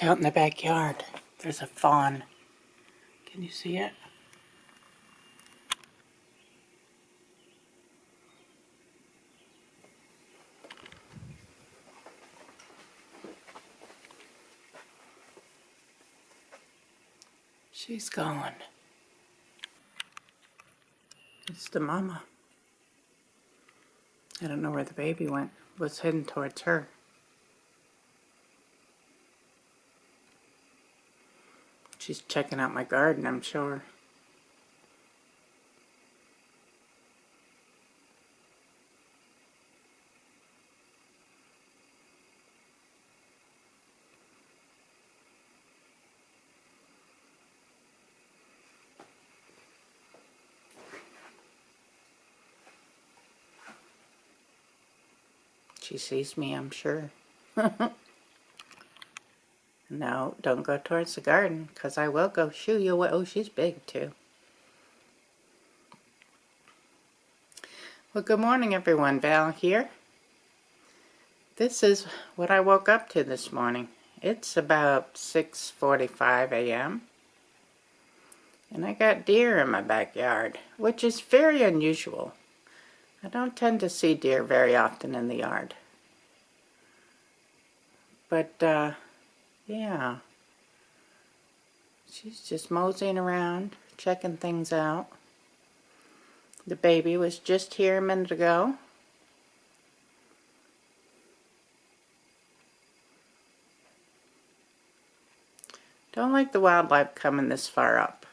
Look out in the backyard. There's a fawn. Can you see it? She's gone. It's the mama. I don't know where the baby went. Was heading towards her. She's checking out my garden, I'm sure. She sees me, I'm sure. No, don't go towards the garden, because I will go shoo you away. Oh, she's big, too. Well, good morning, everyone. Val here. This is what I woke up to this morning. It's about 6:45 a.m. And I got deer in my backyard, which is very unusual. I don't tend to see deer very often in the yard. But, yeah. She's just moseying around, checking things out. The baby was just here a minute ago. Don't like the wildlife coming this far up.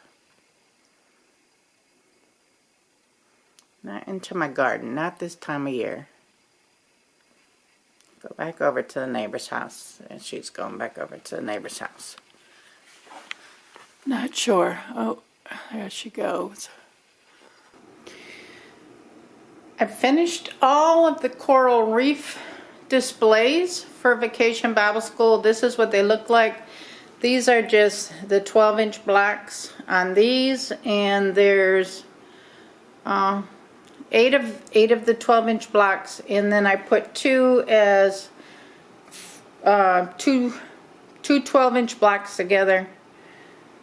Not into my garden, not this time of year. Go back over to the neighbor's house. And she's going back over to the neighbor's house. Not sure. Oh, there she goes. I finished all of the coral reef displays for Vacation Bible School. This is what they look like. These are just the 12-inch blocks on these, and there's eight of the 12-inch blocks, and then I put two as two 12-inch blocks together.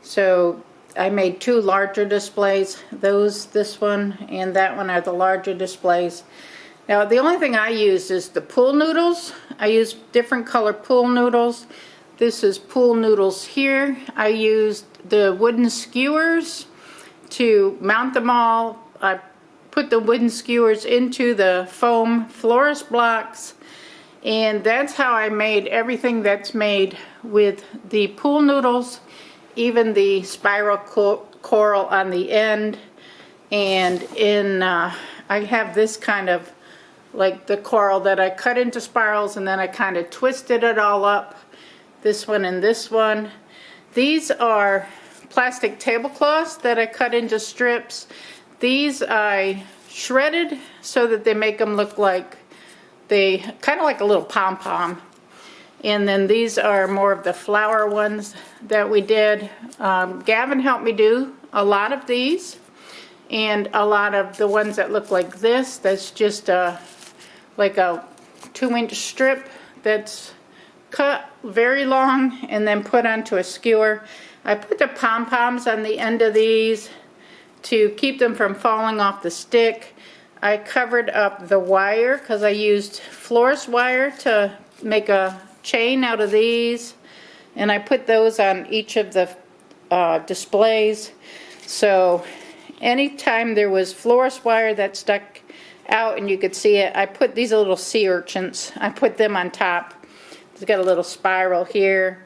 So I made two larger displays. This one and that one are the larger displays. Now the only thing I used is the pool noodles. I used different color pool noodles. This is pool noodles here. I used the wooden skewers to mount them all. I put the wooden skewers into the foam florist blocks, and that's how I made everything that's made with the pool noodles, even the spiral coral on the end. And I have this kind of like the coral that I cut into spirals, and then I kind of twisted it all up, this one and this one. These are plastic tablecloths that I cut into strips. These I shredded so that they make them look like they kind of like a little pom-pom. And then these are more of the flower ones that we did. Gavin helped me do a lot of these, and a lot of the ones that look like this. That's just like a 2-inch strip that's cut very long and then put onto a skewer. I put the pom-poms on the end of these to keep them from falling off the stick. I covered up the wire because I used florist wire to make a chain out of these, and I put those on each of the displays. So anytime there was florist wire that stuck out and you could see it, I put these little sea urchins. I put them on top. It's got a little spiral here.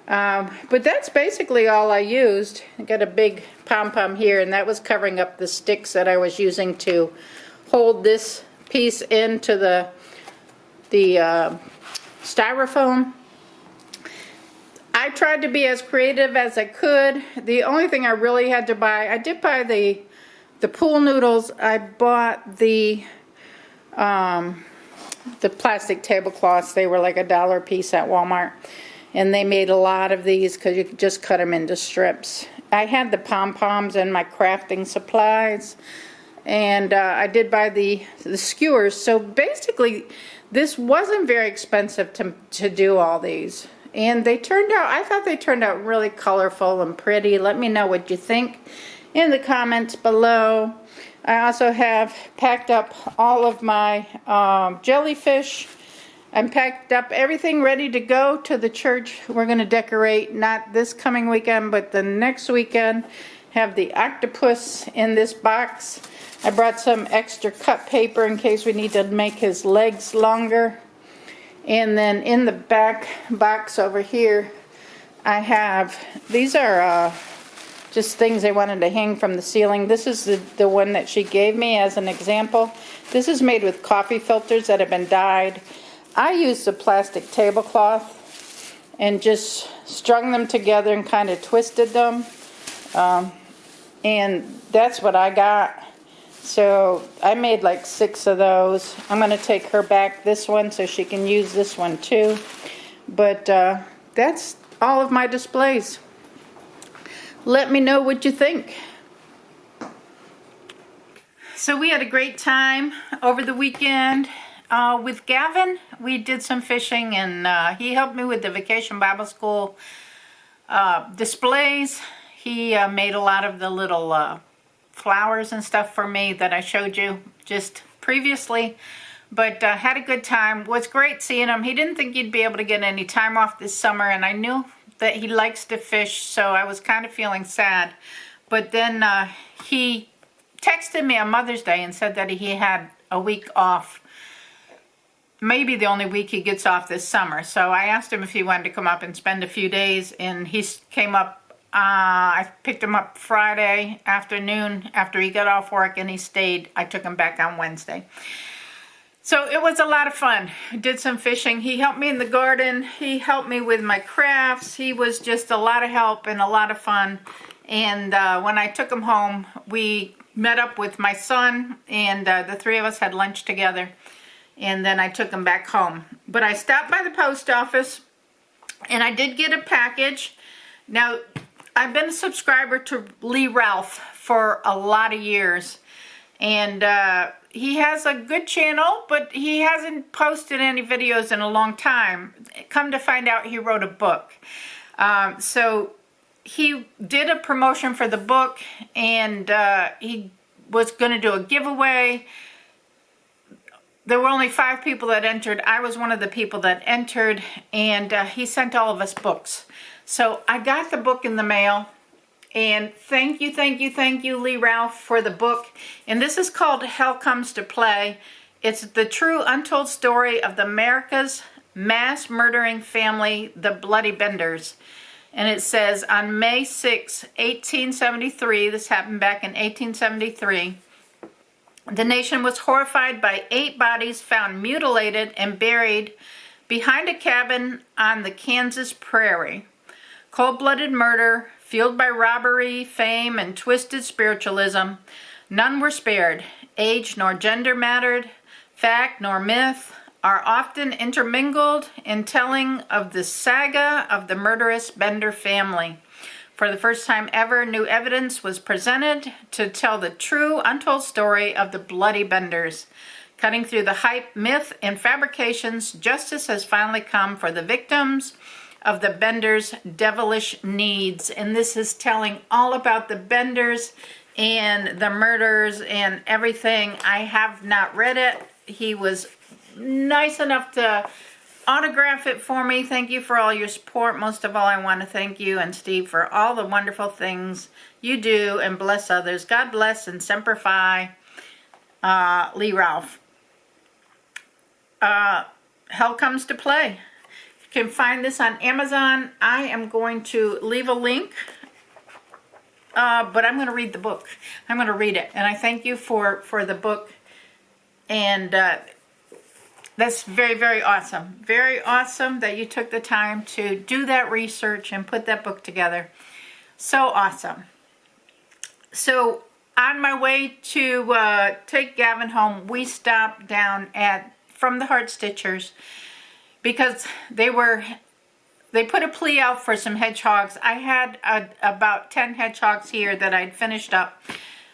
But that's basically all I used. I got a big pom-pom here, and that was covering up the sticks that I was using to hold this piece into the styrofoam. I tried to be as creative as I could. The only thing I really had to buy, I did buy the pool noodles. I bought the plastic tablecloths. They were like $1 a piece at Walmart. And they made a lot of these because you could just cut them into strips. I had the pom-poms and my crafting supplies. And I did buy the skewers. So basically, this wasn't very expensive to do all these. And they turned out, I thought they turned out really colorful and pretty. Let me know what you think in the comments below. I also have packed up all of my jellyfish. I'm packed up everything ready to go to the church. We're going to decorate not this coming weekend, but the next weekend. Have the octopus in this box. I brought some extra cut paper in case we need to make his legs longer. And then in the back box over here, I have, these are just things I wanted to hang from the ceiling. This is the one that she gave me as an example. This is made with coffee filters that have been dyed. I used a plastic tablecloth and just strung them together and kind of twisted them. And that's what I got. So I made like 6 of those. I'm going to take her back this one so she can use this one too. But that's all of my displays. Let me know what you think. So we had a great time over the weekend with Gavin. We did some fishing, and he helped me with the Vacation Bible School displays. He made a lot of the little flowers and stuff for me that I showed you just previously. But had a good time. Was great seeing him. He didn't think he'd be able to get any time off this summer, and I knew that he likes to fish, so I was kind of feeling sad. But then he texted me on Mother's Day and said that he had a week off. Maybe the only week he gets off this summer. So I asked him if he wanted to come up and spend a few days, and he came up. I picked him up Friday afternoon after he got off work, and he stayed. I took him back on Wednesday. So it was a lot of fun. Did some fishing. He helped me in the garden. He helped me with my crafts. He was just a lot of help and a lot of fun. And when I took him home, we met up with my son, and the 3 of us had lunch together. And then I took him back home. But I stopped by the post office, and I did get a package. Now, I've been a subscriber to Lee Ralph for a lot of years, and he has a good channel, but he hasn't posted any videos in a long time. Come to find out, he wrote a book. So he did a promotion for the book, and he was going to do a giveaway. There were only 5 people that entered. I was one of the people that entered, and he sent all of us books. So I got the book in the mail, and thank you, Lee Ralph, for the book. And this is called Hell Comes to Play. It's the true untold story of the America's mass murdering family, the Bloody Benders. And it says, on May 6, 1873, this happened back in 1873, the nation was horrified by 8 bodies found mutilated and buried behind a cabin on the Kansas prairie. Cold-blooded murder, fueled by robbery, fame, and twisted spiritualism. None were spared. Age nor gender mattered. Fact nor myth are often intermingled in telling of the saga of the murderous Bender family. For the first time ever, new evidence was presented to tell the true, untold story of the Bloody Benders. Cutting through the hype, myth, and fabrications, justice has finally come for the victims of the Benders' devilish needs. And this is telling all about the Benders and the murders and everything. I have not read it. He was nice enough to autograph it for me. Thank you for all your support. Most of all, I want to thank you and Steve for all the wonderful things you do, and bless others. God bless and Semper Fi, Lee Ralph. Hell Comes to Play. You can find this on Amazon. I am going to leave a link, but I'm going to read the book. I'm going to read it, and I thank you for the book. And that's very, very awesome. Very awesome that you took the time to do that research and put that book together. So awesome. So on my way to take Gavin home, we stopped down from the Heart Stitchers because they put a plea out for some hedgehogs. I had about 10 hedgehogs here that I'd finished up.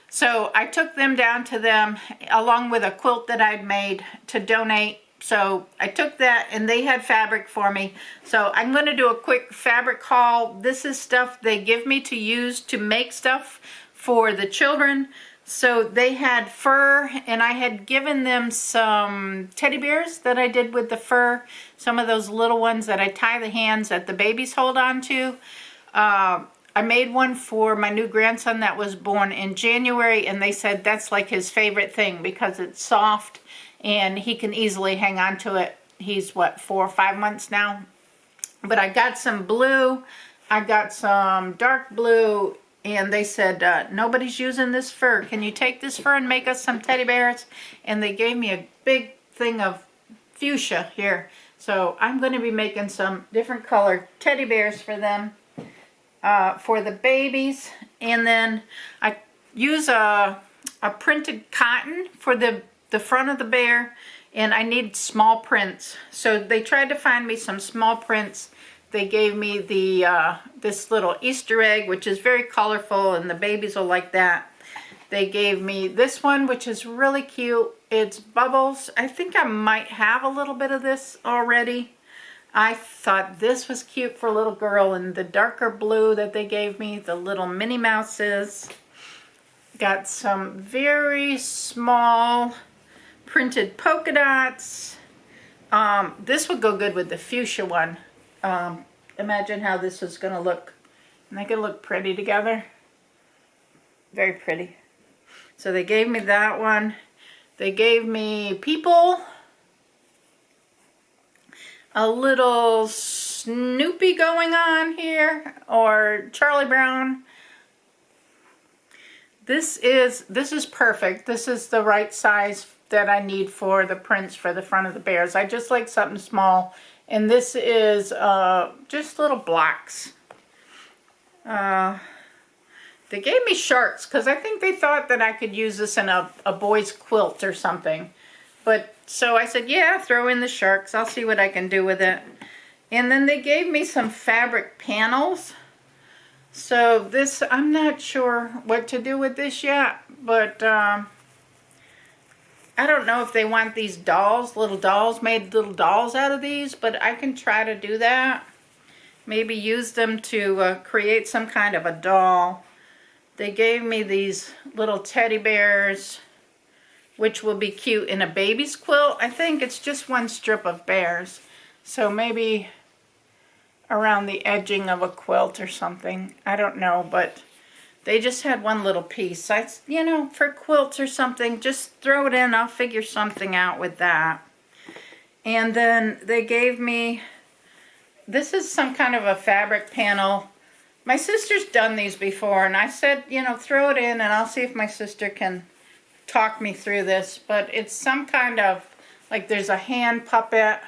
So I took them down to them along with a quilt that I'd made to donate So I took that and they had fabric for me. So I'm going to do a quick fabric haul. This is stuff they give me to use to make stuff for the children. So they had fur, and I had given them some teddy bears that I did with the fur. Some of those little ones that I tie the hands that the babies hold on to. I made one for my new grandson that was born in January, and they said that's like his favorite thing because it's soft and he can easily hang on to it. He's what, 4 or 5 months now? But I got some blue, I got some dark blue, and they said, nobody's using this fur. Can you take this fur and make us some teddy bears? And they gave me a big thing of fuchsia here. So I'm going to be making some different colored teddy bears for them, for the babies. And then I use a printed cotton for the front of the bear, and I need small prints. So they tried to find me some small prints. They gave me the this little Easter egg, which is very colorful, and the babies will like that. They gave me this one, which is really cute. It's bubbles. I think I might have a little bit of this already. I thought this was cute for a little girl, and the darker blue that they gave me, the little Minnie Mouses. Got some very small printed polka dots. This would go good with the fuchsia one. Imagine how this is going to look. And they can look pretty together. Very pretty. So they gave me that one. They gave me people. A little Snoopy going on here, or Charlie Brown. This is perfect. This is the right size that I need for the prints for the front of the bears. I just like something small, and this is just little blocks. They gave me sharks because I think they thought that I could use this in a boy's quilt or something. But so I said, yeah, throw in the sharks. I'll see what I can do with it. And then they gave me some fabric panels. So this, I'm not sure what to do with this yet, but I don't know if they want these dolls, little dolls, made little dolls out of these, but I can try to do that. Maybe use them to create some kind of a doll. They gave me these little teddy bears, which will be cute in a baby's quilt. I think it's just one strip of bears. So maybe around the edging of a quilt or something. I don't know, but they just had one little piece. You know, for quilts or something, just throw it in. I'll figure something out with that. And then they gave me, this is some kind of a fabric panel. My sister's done these before, and I said, you know, throw it in, and I'll see if my sister can talk me through this. But it's some kind of, like there's a hand puppet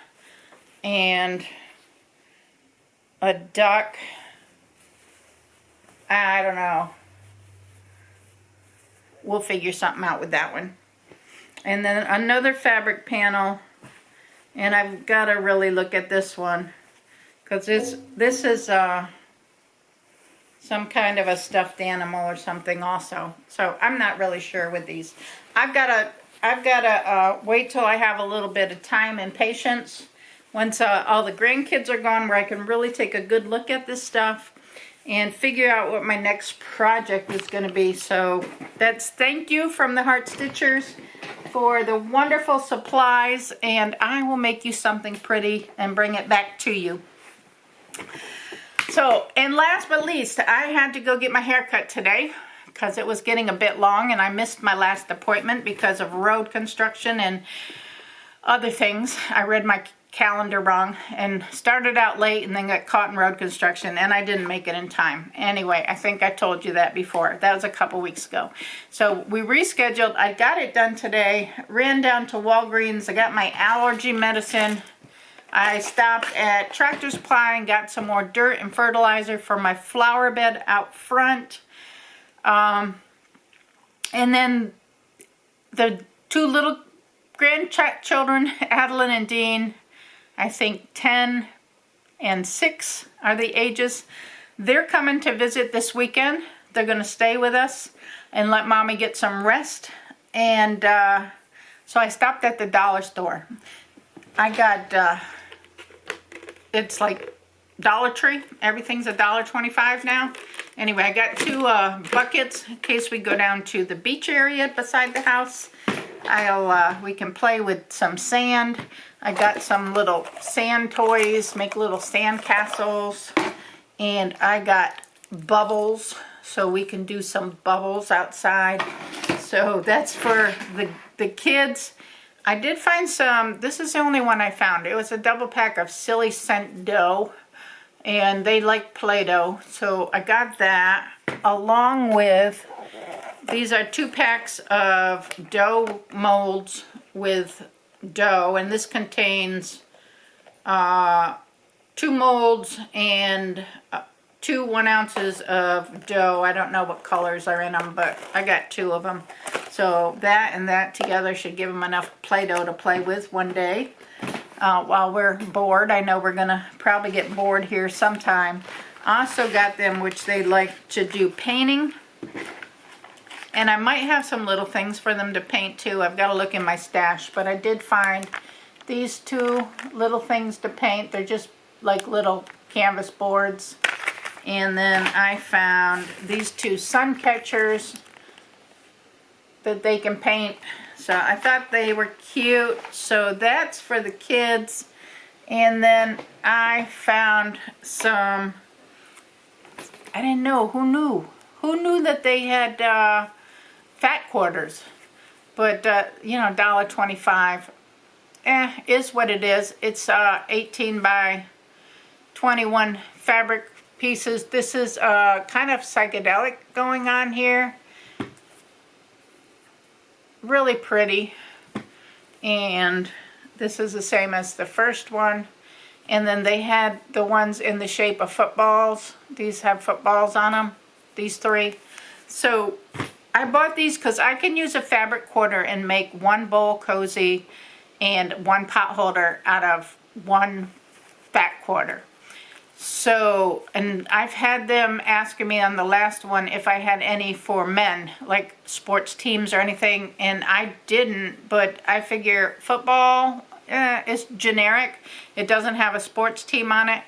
and a duck. I don't know. We'll figure something out with that one. And then another fabric panel. And I've got to really look at this one, because this is some kind of a stuffed animal or something also. So I'm not really sure with these. I've got to wait till I have a little bit of time and patience once all the grandkids are gone, where I can really take a good look at this stuff and figure out what my next project is going to be. So that's thank you from the Heart Stitchers for the wonderful supplies, and I will make you something pretty and bring it back to you. So, and last but least, I had to go get my hair cut today because it was getting a bit long, and I missed my last appointment because of road construction and other things. I read my calendar wrong and started out late and then got caught in road construction, and I didn't make it in time. Anyway, I think I told you that before. That was a couple weeks ago. So we rescheduled. I got it done today, ran down to Walgreens. I got my allergy medicine. I stopped at Tractor Supply and got some more dirt and fertilizer for my flower bed out front. And then the two little grandchildren, Adeline and Dean, I think 10 and 6 are the ages. They're coming to visit this weekend. They're going to stay with us and let Mommy get some rest. And so I stopped at the dollar store. I got, it's like Dollar Tree. Everything's $1.25 now. Anyway, I got 2 buckets in case we go down to the beach area beside the house. We can play with some sand. I got some little sand toys, make little sand castles. And I got bubbles, so we can do some bubbles outside. So that's for the kids. I did find some, this is the only one I found. It was a double pack of Silly Scent dough, and they like Play-Doh, so I got that, along with, these are 2 packs of dough molds with dough, and this contains 2 molds and 2 1 ounces of dough. I don't know what colors are in them, but I got 2 of them. So that and that together should give them enough Play-Doh to play with one day while we're bored. I know we're gonna probably get bored here sometime. Also got them, which they like to do painting. And I might have some little things for them to paint too. I've got to look in my stash, but I did find these 2 little things to paint. They're just like little canvas boards. And then I found these 2 sun catchers that they can paint. So I thought they were cute. So that's for the kids. And then I found some, I didn't know, who knew? Who knew that they had fat quarters? But, you know, $1.25. Is what it is. It's 18 by 21 fabric pieces. This is kind of psychedelic going on here. Really pretty. And this is the same as the first one. And then they had the ones in the shape of footballs. These have footballs on them. These 3. So I bought these because I can use a fabric quarter and make 1 bowl cozy and 1 pot holder out of 1 fat quarter. So, and I've had them asking me on the last one if I had any for men, like sports teams or anything, and I didn't, but I figure football is generic. It doesn't have a sports team on it,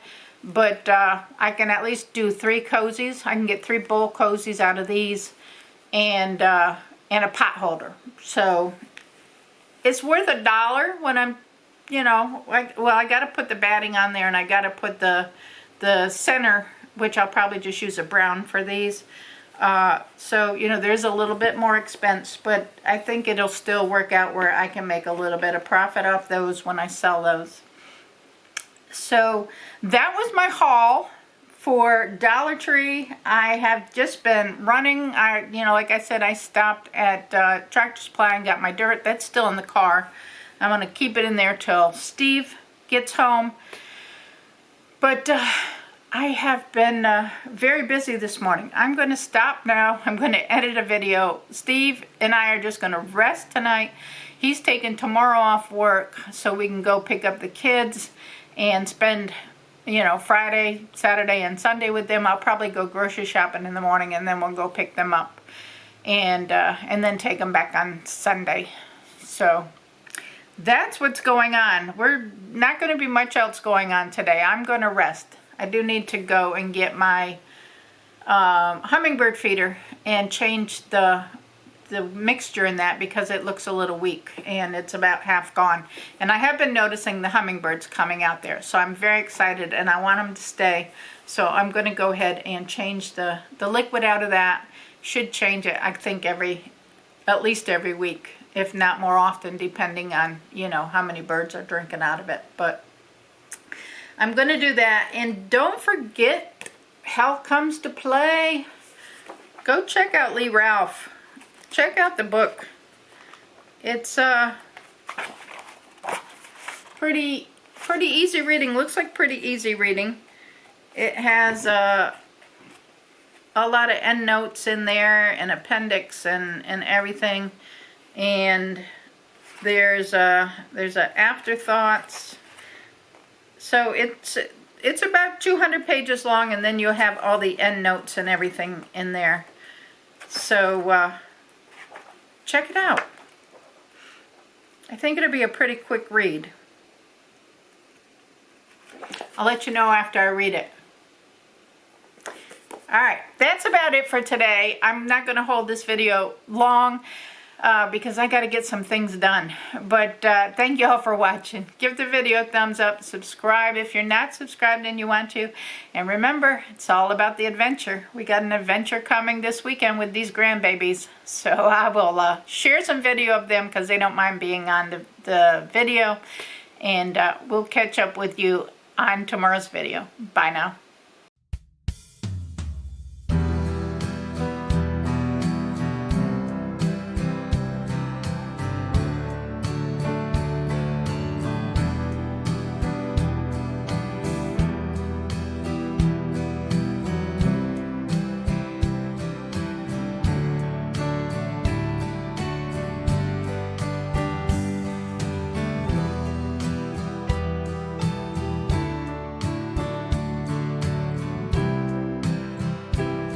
but I can at least do 3 cozies. I can get 3 bowl cozies out of these, and a pot holder. So it's worth $1 when I'm, you know, I got to put the batting on there, and I got to put the center, which I'll probably just use a brown for these. So, you know, there's a little bit more expense, but I think it'll still work out where I can make a little bit of profit off those when I sell those. So that was my haul for Dollar Tree. I have just been running. You know, like I said, I stopped at Tractor Supply and got my dirt. That's still in the car. I'm going to keep it in there till Steve gets home. But I have been very busy this morning. I'm going to stop now. I'm going to edit a video. Steve and I are just going to rest tonight. He's taking tomorrow off work so we can go pick up the kids and spend, you know, Friday, Saturday, and Sunday with them. I'll probably go grocery shopping in the morning, and then we'll go pick them up and then take them back on Sunday. So that's what's going on. We're not going to be much else going on today. I'm going to rest. I do need to go and get my hummingbird feeder and change the mixture in that because it looks a little weak and it's about half gone. And I have been noticing the hummingbirds coming out there, so I'm very excited and I want them to stay. So I'm going to go ahead and change the liquid out of that. Should change it, I think, at least every week, if not more often, depending on, you know, how many birds are drinking out of it. But I'm going to do that. And don't forget, Health Comes to Play. Go check out Lee Ralph. Check out the book. It's pretty easy reading. Looks like pretty easy reading. It has a lot of endnotes in there and appendix and everything. And there's a afterthoughts. So it's about 200 pages long, and then you'll have all the endnotes and everything in there. So check it out. I think it'll be a pretty quick read. I'll let you know after I read it. All right, that's about it for today. I'm not going to hold this video long because I got to get some things done. But thank you all for watching. Give the video a thumbs up. Subscribe if you're not subscribed and you want to. And remember, it's all about the adventure. We got an adventure coming this weekend with these grandbabies. So I will share some video of them because they don't mind being on the video. And we'll catch up with you on tomorrow's video. Bye now.